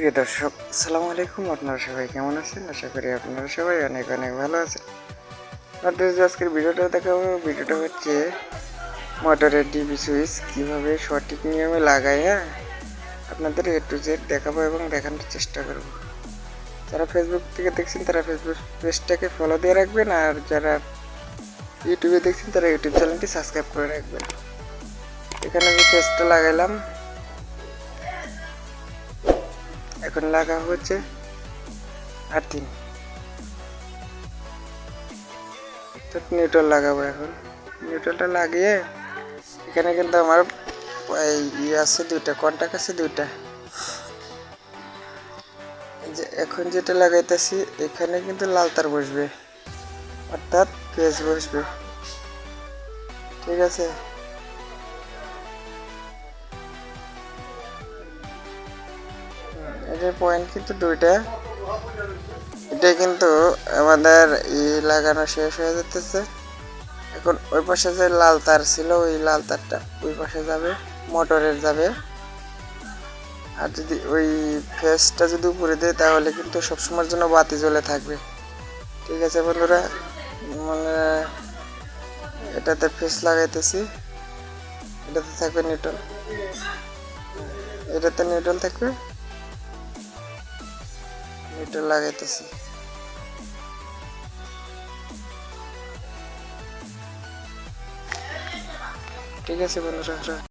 প্রিয় দর্শক, আসসালামু আলাইকুম। আপনারা সবাই কেমন আছেন? আশা করি আপনারা সবাই অনেক অনেক ভালো আছেন। আপনাদের যে আজকের ভিডিওটা দেখাবো, ভিডিওটা হচ্ছে মোটরের ডিবি সুইচ কীভাবে সঠিক নিয়মে লাগাইয়া আপনাদের A to Z দেখাবো এবং দেখানোর চেষ্টা করব। যারা ফেসবুক থেকে দেখছেন তারা ফেসবুক পেজটাকে ফলো দিয়ে রাখবেন, আর যারা ইউটিউবে দেখছেন তারা ইউটিউব চ্যানেলটি সাবস্ক্রাইব করে রাখবেন। এখানে যে পেজটা লাগাইলাম, এখন লাগা হচ্ছে আর্থিং। নিউট্রাল লাগাবো। এখন নিউট্রালটা লাগিয়ে এখানে কিন্তু আমার আছে দুইটা কন্টাক্ট আছে দুইটা। যে এখন যেটা লাগাইতেছি এখানে কিন্তু লাল তার বসবে, অর্থাৎ পেজ বসবে। ঠিক আছে, এটার পয়েন্ট কিন্তু দুইটা। এটা কিন্তু আমাদের লাগানো শেষ হয়ে যেতেছে। এখন ওই পাশে যে লাল তার ছিল ওই লাল তারটা ওই পাশে যাবে, মোটরের যাবে। আর যদি ওই ফেসটা যদি উপরে দেয় তাহলে কিন্তু সবসময়ের জন্য বাতি জ্বলে থাকবে। ঠিক আছে বন্ধুরা, মানে এটাতে ফেস লাগাইতেছি, এটাতে থাকবে নিউট্রাল, এটাতে নিউট্রাল থাকবে, নিউট্রাল লাগাইতেছি। ঠিক আছে বন্ধুরা।